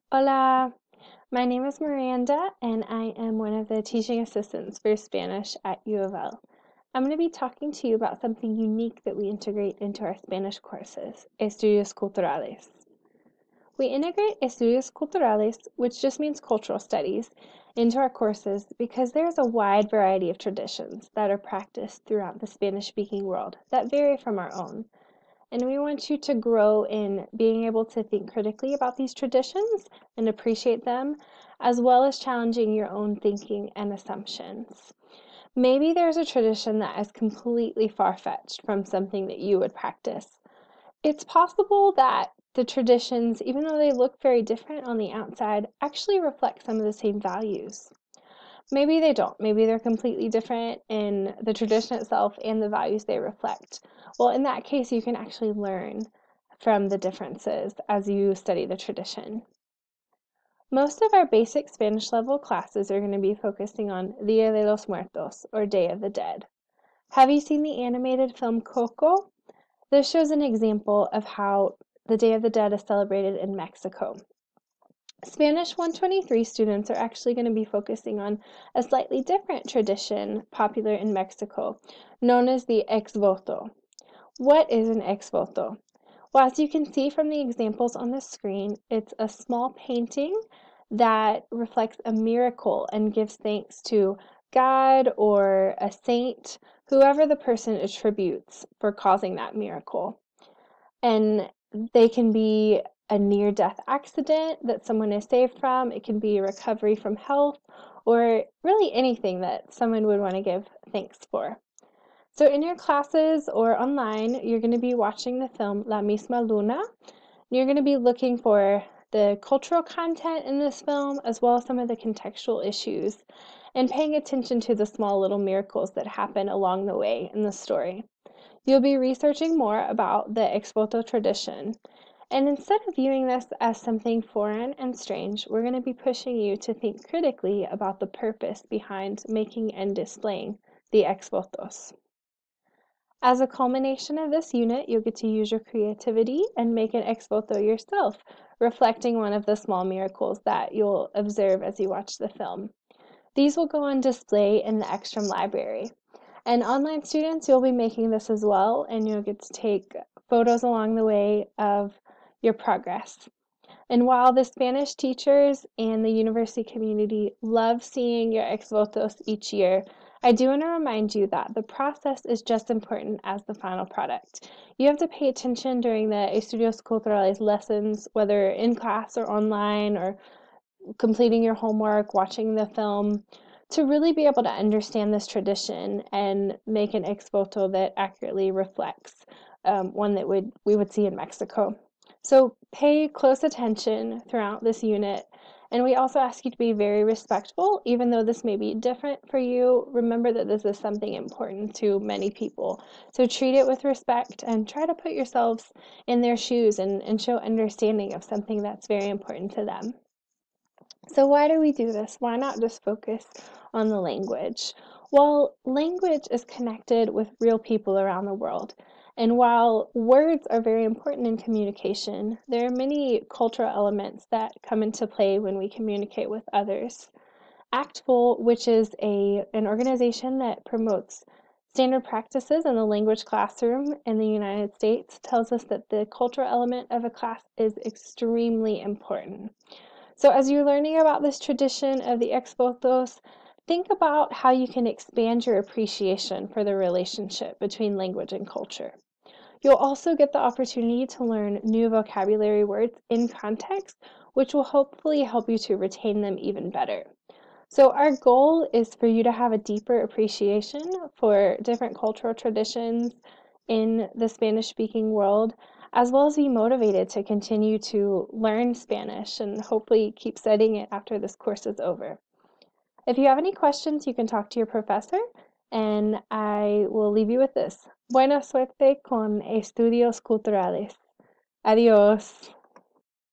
Hola, my name is Miranda and I am one of the teaching assistants for Spanish at UofL. I'm going to be talking to you about something unique that we integrate into our Spanish courses, Estudios Culturales. We integrate Estudios Culturales, which just means cultural studies, into our courses because there's a wide variety of traditions that are practiced throughout the Spanish-speaking world that vary from our own. And we want you to grow in being able to think critically about these traditions and appreciate them, as well as challenging your own thinking and assumptions. Maybe there's a tradition that is completely far-fetched from something that you would practice. It's possible that the traditions, even though they look very different on the outside, actually reflect some of the same values. Maybe they don't. Maybe they're completely different in the tradition itself and the values they reflect. Well, in that case, you can actually learn from the differences as you study the tradition. Most of our basic Spanish level classes are going to be focusing on Dia de los Muertos, or Day of the Dead. Have you seen the animated film Coco? This shows an example of how the Day of the Dead is celebrated in Mexico. Spanish 123 students are actually going to be focusing on a slightly different tradition popular in Mexico, known as the ex voto. What is an ex voto? Well, as you can see from the examples on the screen, it's a small painting that reflects a miracle and gives thanks to God or a saint, whoever the person attributes for causing that miracle. And they can be a near-death accident that someone is saved from. It can be a recovery from health, or really anything that someone would want to give thanks for. So in your classes or online, you're going to be watching the film La Misma Luna. You're going to be looking for the cultural content in this film, as well as some of the contextual issues, and paying attention to the small little miracles that happen along the way in the story. You'll be researching more about the ex voto tradition. And instead of viewing this as something foreign and strange, we're going to be pushing you to think critically about the purpose behind making and displaying the ex votos. As a culmination of this unit, you'll get to use your creativity and make an ex voto yourself, reflecting one of the small miracles that you'll observe as you watch the film. These will go on display in the Ekstrom library. And online students, you'll be making this as well, and you'll get to take photos along the way of your progress. And while the Spanish teachers and the university community love seeing your ex votos each year, I do want to remind you that the process is just important as the final product. You have to pay attention during the Estudios Culturales lessons, whether in class or online, or completing your homework, watching the film, to really be able to understand this tradition and make an ex voto that accurately reflects one that we would see in Mexico. So pay close attention throughout this unit, and we also ask you to be very respectful. Even though this may be different for you, remember that this is something important to many people. So treat it with respect and try to put yourselves in their shoes and show understanding of something that's very important to them. So why do we do this? Why not just focus on the language? Well, language is connected with real people around the world. And while words are very important in communication, there are many cultural elements that come into play when we communicate with others. ACTFul, which is an organization that promotes standard practices in the language classroom in the United States, tells us that the cultural element of a class is extremely important. So as you're learning about this tradition of the ex votos, think about how you can expand your appreciation for the relationship between language and culture. You'll also get the opportunity to learn new vocabulary words in context, which will hopefully help you to retain them even better. So our goal is for you to have a deeper appreciation for different cultural traditions in the Spanish-speaking world, as well as be motivated to continue to learn Spanish and hopefully keep studying it after this course is over. If you have any questions, you can talk to your professor, and I will leave you with this. Buena suerte con estudios culturales. Adiós.